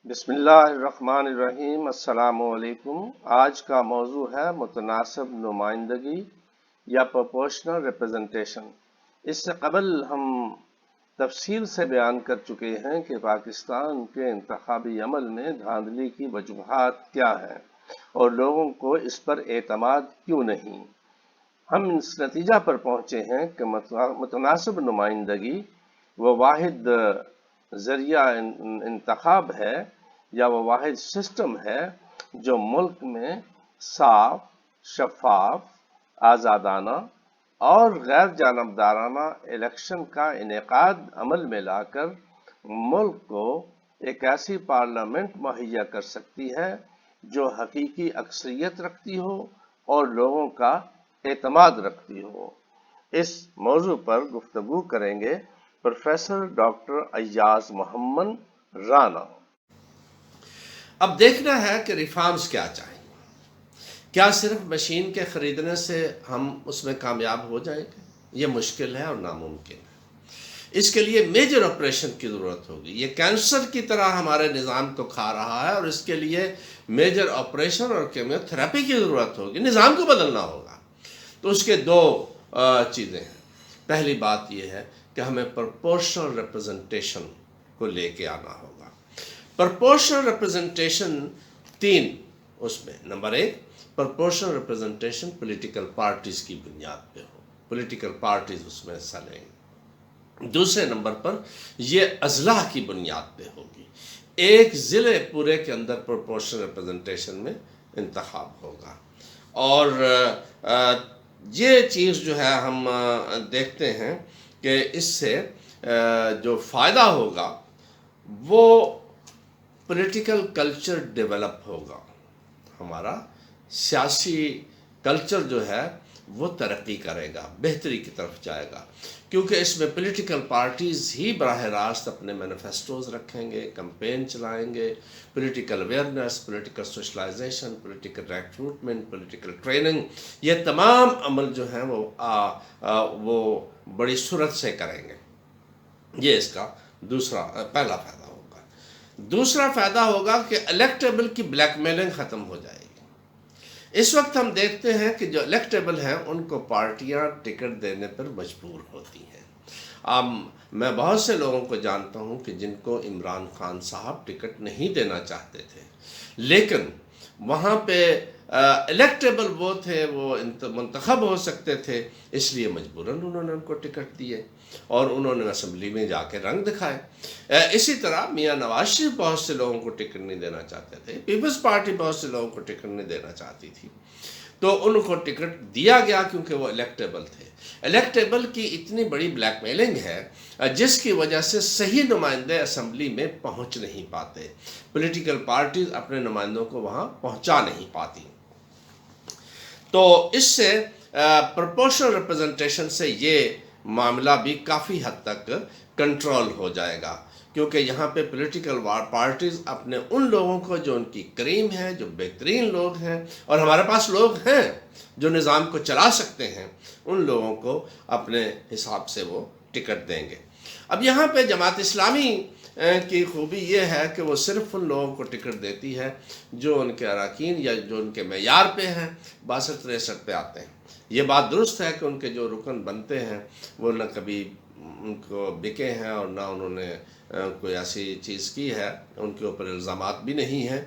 بسم اللہ الرحمن الرحیم۔ السلام علیکم۔ آج کا موضوع ہے متناسب نمائندگی یا پروپورشنل ریپرزنٹیشن۔ اس سے قبل ہم تفصیل سے بیان کر چکے ہیں کہ پاکستان کے انتخابی عمل میں دھاندلی کی وجوہات کیا ہیں اور لوگوں کو اس پر اعتماد کیوں نہیں۔ ہم اس نتیجہ پر پہنچے ہیں کہ متناسب نمائندگی وہ واحد ذریعہ انتخاب ہے یا وہ واحد سسٹم ہے جو ملک میں صاف، شفاف، آزادانہ اور غیر جانبدارانہ الیکشن کا انعقاد عمل میں لا کر ملک کو ایک ایسی پارلیمنٹ مہیا کر سکتی ہے جو حقیقی اکثریت رکھتی ہو اور لوگوں کا اعتماد رکھتی ہو۔ اس موضوع پر گفتگو کریں گے پروفیسر ڈاکٹر ایاز محمد رانا۔ اب دیکھنا ہے کہ ریفارمز کیا چاہیے۔ کیا صرف مشین کے خریدنے سے ہم اس میں کامیاب ہو جائیں گے؟ یہ مشکل ہے اور ناممکن ہے۔ اس کے لیے میجر آپریشن کی ضرورت ہوگی۔ یہ کینسر کی طرح ہمارے نظام کو کھا رہا ہے اور اس کے لیے میجر آپریشن اور کیمیو تھراپی کی ضرورت ہوگی۔ نظام کو بدلنا ہوگا۔ تو اس کے دو چیزیں ہیں۔ پہلی بات یہ ہے کہ ہمیں پروپورشنل ریپرزنٹیشن کو لے کے آنا ہوگا۔ پروپورشنل ریپرزنٹیشن تین اس میں، نمبر ایک، پروپورشنل ریپرزنٹیشن پولیٹیکل پارٹیز کی بنیاد پہ ہو، پولیٹیکل پارٹیز اس میں حصہ لیں گے۔ دوسرے نمبر پر یہ اضلاع کی بنیاد پہ ہوگی، ایک ضلع پورے کے اندر پروپورشنل ریپرزنٹیشن میں انتخاب ہوگا۔ اور یہ چیز جو ہے ہم دیکھتے ہیں کہ اس سے جو فائدہ ہوگا وہ پولیٹیکل کلچر ڈیولپ ہوگا، ہمارا سیاسی کلچر جو ہے وہ ترقی کرے گا، بہتری کی طرف جائے گا، کیونکہ اس میں پولیٹیکل پارٹیز ہی براہ راست اپنے مینیفیسٹوز رکھیں گے، کمپین چلائیں گے، political awareness, political socialization, political recruitment, political training, یہ تمام عمل جو ہیں وہ بڑی سرعت سے کریں گے۔ یہ اس کا پہلا فائدہ ہوگا۔ دوسرا فائدہ ہوگا کہ الیکٹیبل کی بلیک میلنگ ختم ہو جائے گی۔ اس وقت ہم دیکھتے ہیں کہ جو الیکٹیبل ہیں ان کو پارٹیاں ٹکٹ دینے پر مجبور ہوتی ہیں۔ اب میں بہت سے لوگوں کو جانتا ہوں کہ جن کو عمران خان صاحب ٹکٹ نہیں دینا چاہتے تھے، لیکن وہاں پہ الیکٹیبل وہ تھے، وہ منتخب ہو سکتے تھے، اس لیے مجبوراً انہوں نے ان کو ٹکٹ دیے اور انہوں نے اسمبلی میں جا کے رنگ دکھائے۔ اسی طرح میاں نواز شریف بہت سے لوگوں کو ٹکٹ نہیں دینا چاہتے تھے، پیپلز پارٹی بہت سے لوگوں کو ٹکٹ نہیں دینا چاہتی تھی، تو ان کو ٹکٹ دیا گیا کیونکہ وہ الیکٹیبل تھے۔ الیکٹیبل کی اتنی بڑی بلیک میلنگ ہے جس کی وجہ سے صحیح نمائندے اسمبلی میں پہنچ نہیں پاتے، پولیٹیکل پارٹیز اپنے نمائندوں کو وہاں پہنچا نہیں پاتی۔ تو اس سے پروپورشنل ریپرزنٹیشن سے یہ معاملہ بھی کافی حد تک کنٹرول ہو جائے گا، کیونکہ یہاں پہ پولیٹیکل پارٹیز اپنے ان لوگوں کو جو ان کی کریم ہے، جو بہترین لوگ ہیں، اور ہمارے پاس لوگ ہیں جو نظام کو چلا سکتے ہیں، ان لوگوں کو اپنے حساب سے وہ ٹکٹ دیں گے۔ اب یہاں پہ جماعت اسلامی کی خوبی یہ ہے کہ وہ صرف ان لوگوں کو ٹکٹ دیتی ہے جو ان کے اراکین یا جو ان کے معیار پہ ہیں، 62-63 پہ آتے ہیں۔ یہ بات درست ہے کہ ان کے جو رکن بنتے ہیں وہ نہ کبھی ان کو بکے ہیں اور نہ انہوں نے کوئی ایسی چیز کی ہے، ان کے اوپر الزامات بھی نہیں ہیں،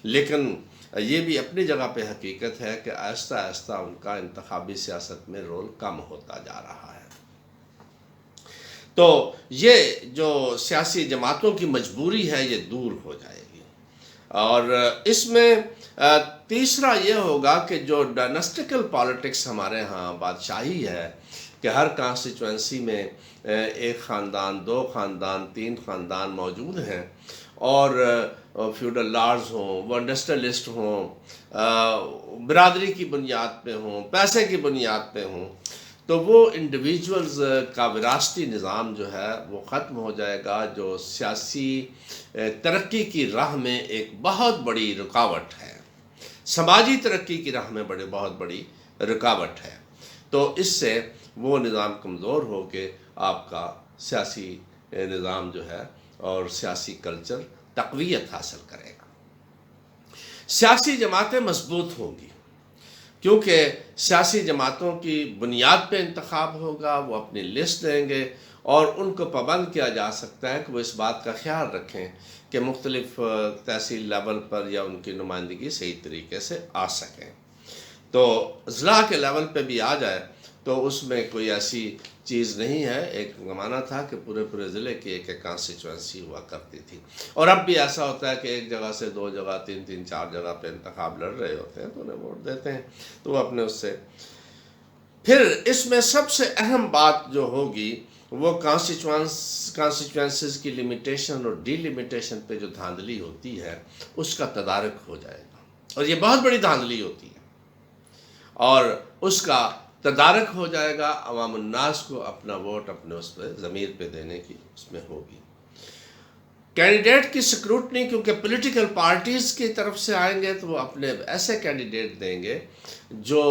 لیکن یہ بھی اپنی جگہ پہ حقیقت ہے کہ آہستہ آہستہ ان کا انتخابی سیاست میں رول کم ہوتا جا رہا ہے۔ تو یہ جو سیاسی جماعتوں کی مجبوری ہے یہ دور ہو جائے گی۔ اور اس میں تیسرا یہ ہوگا کہ جو ڈائناسٹیکل پالیٹکس ہمارے ہاں بادشاہی ہے کہ ہر کانسٹیچوئنسی میں ایک خاندان، 2 خاندان، 3 خاندان موجود ہیں، اور فیوڈل لارڈز ہوں، وہ انڈسٹریلسٹ ہوں، برادری کی بنیاد پہ ہوں، پیسے کی بنیاد پہ ہوں، تو وہ انڈیویجولز کا وراثتی نظام جو ہے وہ ختم ہو جائے گا، جو سیاسی ترقی کی راہ میں ایک بہت بڑی رکاوٹ ہے، سماجی ترقی کی راہ میں بہت بڑی رکاوٹ ہے۔ تو اس سے وہ نظام کمزور ہو کے آپ کا سیاسی نظام جو ہے اور سیاسی کلچر تقویت حاصل کرے گا۔ سیاسی جماعتیں مضبوط ہوں گی کیونکہ سیاسی جماعتوں کی بنیاد پہ انتخاب ہوگا، وہ اپنی لسٹ دیں گے اور ان کو پابند کیا جا سکتا ہے کہ وہ اس بات کا خیال رکھیں کہ مختلف تحصیل لیول پر یا ان کی نمائندگی صحیح طریقے سے آ سکیں۔ تو اضلاع کے لیول پہ بھی آ جائے تو اس میں کوئی ایسی چیز نہیں ہے۔ ایک زمانہ تھا کہ پورے ضلع کی ایک کانسٹیچوئنسی ہوا کرتی تھی، اور اب بھی ایسا ہوتا ہے کہ ایک جگہ سے 2 جگہ 3 4 جگہ پہ انتخاب لڑ رہے ہوتے ہیں تو انہیں ووٹ دیتے ہیں، تو وہ اپنے اس سے۔ پھر اس میں سب سے اہم بات جو ہوگی وہ کانسٹیچوئنسیز کی لمیٹیشن اور ڈی لمیٹیشن پہ جو دھاندلی ہوتی ہے اس کا تدارک ہو جائے گا، اور یہ بہت بڑی دھاندلی ہوتی ہے، اور اس کا تدارک ہو جائے گا۔ عوام الناس کو اپنا ووٹ اپنے اس پہ ضمیر پہ دینے کی اس میں ہوگی۔ کینڈیڈیٹ کی سکروٹنی کیونکہ پولیٹیکل پارٹیز کی طرف سے آئیں گے تو وہ اپنے ایسے کینڈیڈیٹ دیں گے جو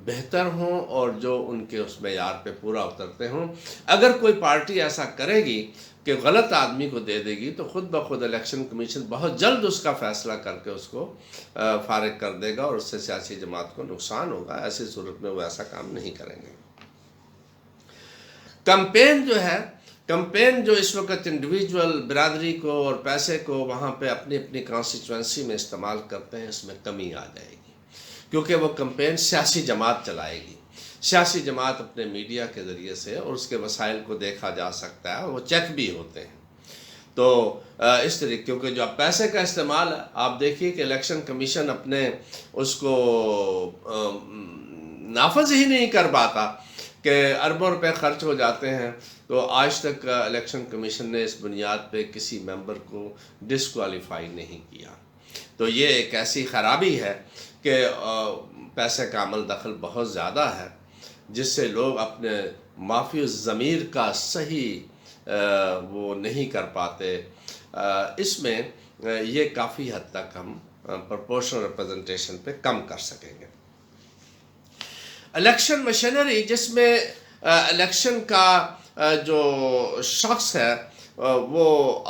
بہتر ہوں اور جو ان کے اس معیار پہ پورا اترتے ہوں۔ اگر کوئی پارٹی ایسا کرے گی کہ غلط آدمی کو دے دے گی تو خود بخود الیکشن کمیشن بہت جلد اس کا فیصلہ کر کے اس کو فارغ کر دے گا، اور اس سے سیاسی جماعت کو نقصان ہوگا۔ ایسی صورت میں وہ ایسا کام نہیں کریں گے۔ کمپین جو اس وقت انڈیویجول برادری کو اور پیسے کو وہاں پہ اپنی اپنی کانسٹیچوئنسی میں استعمال کرتے ہیں، اس میں کمی آ جائے گی، کیونکہ وہ کمپین سیاسی جماعت چلائے گی۔ سیاسی جماعت اپنے میڈیا کے ذریعے سے اور اس کے وسائل کو دیکھا جا سکتا ہے، اور وہ چیک بھی ہوتے ہیں۔ تو اس طریقے کیونکہ جو اب پیسے کا استعمال ہے، آپ دیکھیے کہ الیکشن کمیشن اپنے اس کو نافذ ہی نہیں کر پاتا کہ اربوں روپے خرچ ہو جاتے ہیں۔ تو آج تک الیکشن کمیشن نے اس بنیاد پہ کسی ممبر کو ڈسکوالیفائی نہیں کیا۔ تو یہ ایک ایسی خرابی ہے کہ پیسے کا عمل دخل بہت زیادہ ہے، جس سے لوگ اپنے معافی الضمیر کا صحیح وہ نہیں کر پاتے۔ اس میں یہ کافی حد تک ہم پرپورشنل ریپرزنٹیشن پہ کم کر سکیں گے۔ الیکشن مشینری، جس میں الیکشن کا جو شخص ہے وہ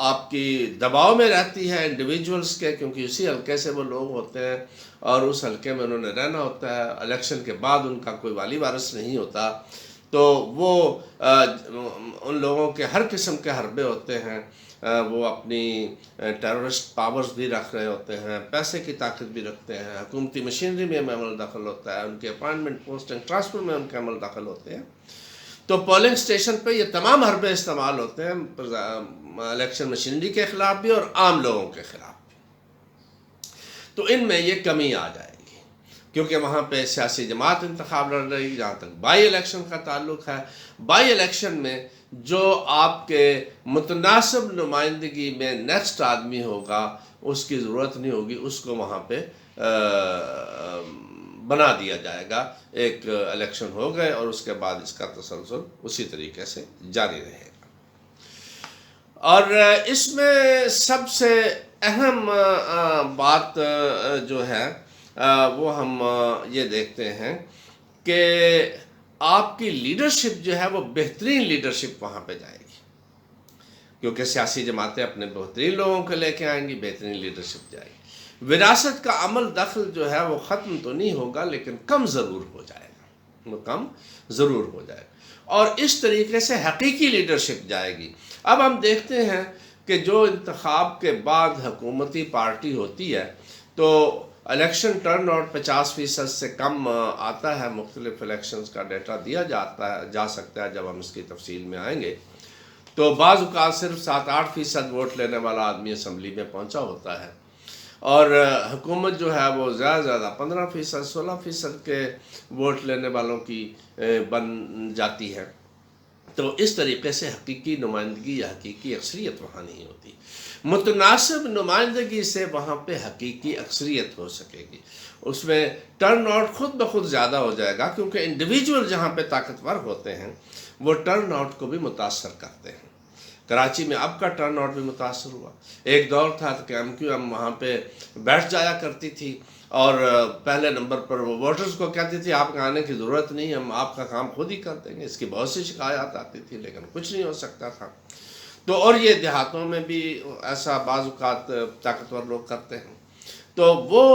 آپ کی دباؤ میں رہتی ہے انڈیویجولز کے، کیونکہ اسی حلقے سے وہ لوگ ہوتے ہیں اور اس حلقے میں انہوں نے رہنا ہوتا ہے۔ الیکشن کے بعد ان کا کوئی والی وارث نہیں ہوتا، تو وہ ان لوگوں کے ہر قسم کے حربے ہوتے ہیں۔ وہ اپنی ٹیررسٹ پاورز بھی رکھ رہے ہوتے ہیں، پیسے کی طاقت بھی رکھتے ہیں، حکومتی مشینری میں عمل دخل ہوتا ہے، ان کے اپائنٹمنٹ پوسٹنگ ٹرانسفر میں ان کے عمل دخل ہوتے ہیں۔ تو پولنگ سٹیشن پہ یہ تمام حربے استعمال ہوتے ہیں، الیکشن مشینری کے خلاف بھی اور عام لوگوں کے خلاف بھی۔ تو ان میں یہ کمی آ جائے گی، کیونکہ وہاں پہ سیاسی جماعت انتخاب لڑ رہی ہے۔ جہاں تک بائی الیکشن کا تعلق ہے، بائی الیکشن میں جو آپ کے متناسب نمائندگی میں نیکسٹ آدمی ہوگا اس کی ضرورت نہیں ہوگی، اس کو وہاں پہ بنا دیا جائے گا۔ ایک الیکشن ہو گئے اور اس کے بعد اس کا تسلسل اسی طریقے سے جاری رہے گا۔ اور اس میں سب سے اہم بات جو ہے وہ ہم یہ دیکھتے ہیں کہ آپ کی لیڈرشپ جو ہے وہ بہترین لیڈرشپ وہاں پہ جائے گی، کیونکہ سیاسی جماعتیں اپنے بہترین لوگوں کو لے کے آئیں گی، بہترین لیڈرشپ جائے گی۔ وراثت کا عمل دخل جو ہے وہ ختم تو نہیں ہوگا، لیکن کم ضرور ہو جائے گا، وہ کم ضرور ہو جائے گا، اور اس طریقے سے حقیقی لیڈرشپ جائے گی۔ اب ہم دیکھتے ہیں کہ جو انتخاب کے بعد حکومتی پارٹی ہوتی ہے تو الیکشن ٹرن آؤٹ 50% سے کم آتا ہے۔ مختلف الیکشنز کا ڈیٹا دیا جا سکتا ہے جب ہم اس کی تفصیل میں آئیں گے۔ تو بعض اوقات صرف 7-8% ووٹ لینے والا آدمی اسمبلی میں پہنچا ہوتا ہے، اور حکومت جو ہے وہ زیادہ 15%، 16% کے ووٹ لینے والوں کی بن جاتی ہے۔ تو اس طریقے سے حقیقی نمائندگی یا حقیقی اکثریت وہاں نہیں ہوتی۔ متناسب نمائندگی سے وہاں پہ حقیقی اکثریت ہو سکے گی، اس میں ٹرن آؤٹ خود بخود زیادہ ہو جائے گا، کیونکہ انڈیویجول جہاں پہ طاقتور ہوتے ہیں وہ ٹرن آؤٹ کو بھی متاثر کرتے ہیں۔ کراچی میں اب کا ٹرن آؤٹ بھی متاثر ہوا۔ ایک دور تھا کہ ایم وہاں پہ بیٹھ جایا کرتی تھی اور پہلے نمبر پر وہ ووٹرز کو کہتی تھی آپ کا آنے کی ضرورت نہیں، ہم آپ کا کام خود ہی کر دیں گے۔ اس کی بہت سی شکایات آتی تھی لیکن کچھ نہیں ہو سکتا تھا۔ تو اور یہ دیہاتوں میں بھی ایسا بعض اوقات طاقتور لوگ کرتے ہیں، تو وہ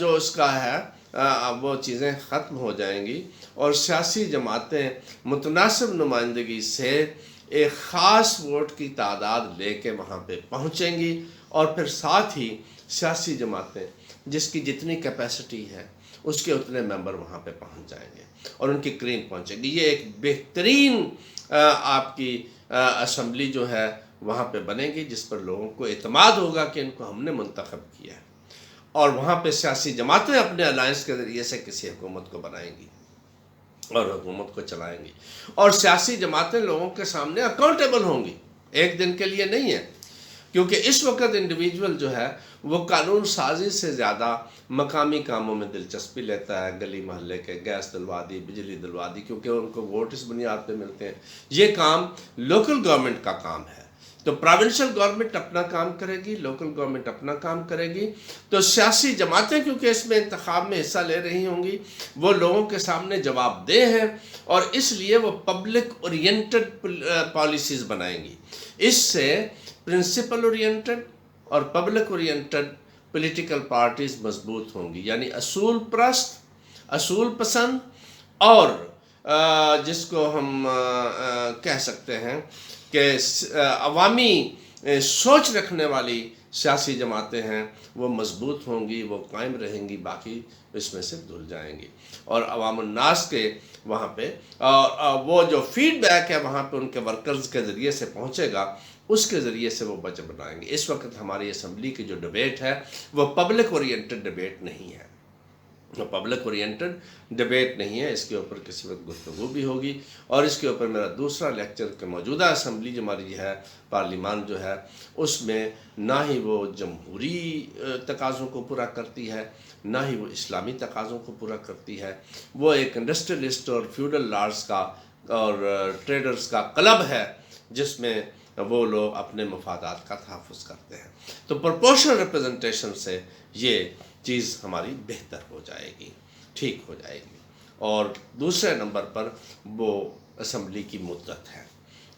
جو اس کا ہے وہ چیزیں ختم ہو جائیں گی، اور سیاسی جماعتیں متناسب نمائندگی سے ایک خاص ووٹ کی تعداد لے کے وہاں پہ پہنچیں گی، اور پھر ساتھ ہی سیاسی جماعتیں جس کی جتنی کیپیسٹی ہے اس کے اتنے ممبر وہاں پہ پہنچ جائیں گے اور ان کی قریب پہنچے گی۔ یہ ایک بہترین آپ کی اسمبلی جو ہے وہاں پہ بنے گی، جس پر لوگوں کو اعتماد ہوگا کہ ان کو ہم نے منتخب کیا ہے، اور وہاں پہ سیاسی جماعتیں اپنے الائنس کے ذریعے سے کسی حکومت کو بنائیں گی اور حکومت کو چلائیں گی، اور سیاسی جماعتیں لوگوں کے سامنے اکاؤنٹیبل ہوں گی، ایک دن کے لیے نہیں ہے، کیونکہ اس وقت انڈیویجول جو ہے وہ قانون سازی سے زیادہ مقامی کاموں میں دلچسپی لیتا ہے، گلی محلے کے گیس دلوا دی، بجلی دلوا دی، کیونکہ ان کو ووٹ اس بنیاد پہ ملتے ہیں۔ یہ کام لوکل گورنمنٹ کا کام ہے، تو پروونشل گورنمنٹ اپنا کام کرے گی، لوکل گورنمنٹ اپنا کام کرے گی، تو سیاسی جماعتیں کیونکہ اس میں انتخاب میں حصہ لے رہی ہوں گی، وہ لوگوں کے سامنے جواب دہ ہیں، اور اس لیے وہ پبلک اورینٹڈ پالیسیز بنائیں گی۔ اس سے پرنسپل اورینٹڈ اور پبلک اورینٹڈ پولیٹیکل پارٹیز مضبوط ہوں گی، یعنی اصول پرست، اصول پسند، اور جس کو ہم کہہ سکتے ہیں کہ عوامی سوچ رکھنے والی سیاسی جماعتیں ہیں، وہ مضبوط ہوں گی، وہ قائم رہیں گی، باقی اس میں سے دھل جائیں گی، اور عوام الناس کے وہاں پہ وہ جو فیڈ بیک ہے وہاں پہ ان کے ورکرز کے ذریعے سے پہنچے گا، اس کے ذریعے سے وہ بچت بنائیں گے۔ اس وقت ہماری اسمبلی کی جو ڈبیٹ ہے وہ پبلک اورینٹڈ ڈبیٹ نہیں ہے، وہ پبلک اورینٹڈ ڈبیٹ نہیں ہے، اس کے اوپر کسی وقت گفتگو بھی ہوگی، اور اس کے اوپر میرا دوسرا لیکچر کہ موجودہ اسمبلی جو ہماری ہے، پارلیمان جو ہے، اس میں نہ ہی وہ جمہوری تقاضوں کو پورا کرتی ہے، نہ ہی وہ اسلامی تقاضوں کو پورا کرتی ہے، وہ ایک انڈسٹریلسٹ اور فیوڈل لارڈز کا اور ٹریڈرز کا کلب ہے، جس میں وہ لوگ اپنے مفادات کا تحفظ کرتے ہیں۔ تو پرپورشنل ریپرزنٹیشن سے یہ چیز ہماری بہتر ہو جائے گی، ٹھیک ہو جائے گی۔ اور دوسرے نمبر پر وہ اسمبلی کی مدت ہے،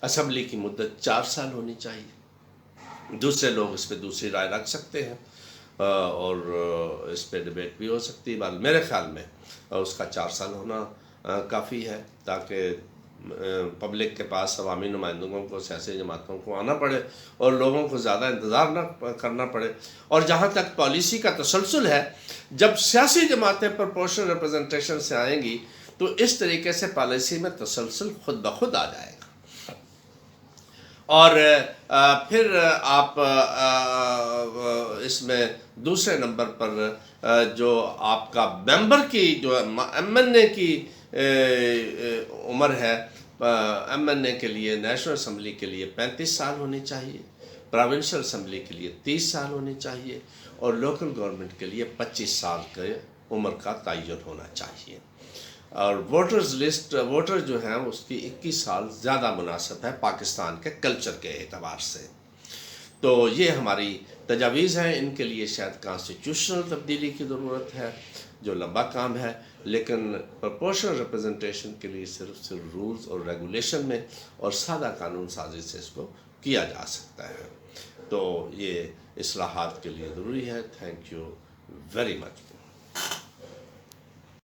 اسمبلی کی مدت 4 سال ہونی چاہیے، دوسرے لوگ اس پہ دوسری رائے رکھ سکتے ہیں، اور اس پہ ڈبیٹ بھی ہو سکتی ہے، میرے خیال میں اس کا 4 سال ہونا کافی ہے، تاکہ پبلک کے پاس عوامی نمائندگوں کو، سیاسی جماعتوں کو آنا پڑے اور لوگوں کو زیادہ انتظار نہ کرنا پڑے۔ اور جہاں تک پالیسی کا تسلسل ہے، جب سیاسی جماعتیں پرپورشنل ریپرزنٹیشن سے آئیں گی تو اس طریقے سے پالیسی میں تسلسل خود بخود آ جائے گا، اور پھر آپ اس میں دوسرے نمبر پر جو آپ کا ممبر کی جو ایم این اے کی عمر ہے، ایم این اے کے لیے، نیشنل اسمبلی کے لیے 35 سال ہونی چاہیے، پروونشل اسمبلی کے لیے 30 سال ہونی چاہیے، اور لوکل گورنمنٹ کے لیے 25 سال کے عمر کا تعین ہونا چاہیے۔ اور ووٹرز لسٹ، ووٹر جو ہیں اس کی 21 سال زیادہ مناسب ہے پاکستان کے کلچر کے اعتبار سے۔ تو یہ ہماری تجاویز ہیں، ان کے لیے شاید کانسٹیٹیوشنل تبدیلی کی ضرورت ہے، جو لمبا کام ہے، لیکن پرپورشنل ریپرزنٹیشن کے لیے صرف رولز اور ریگولیشن میں اور سادہ قانون سازی سے اس کو کیا جا سکتا ہے۔ تو یہ اصلاحات کے لیے ضروری ہے۔ Thank you very much.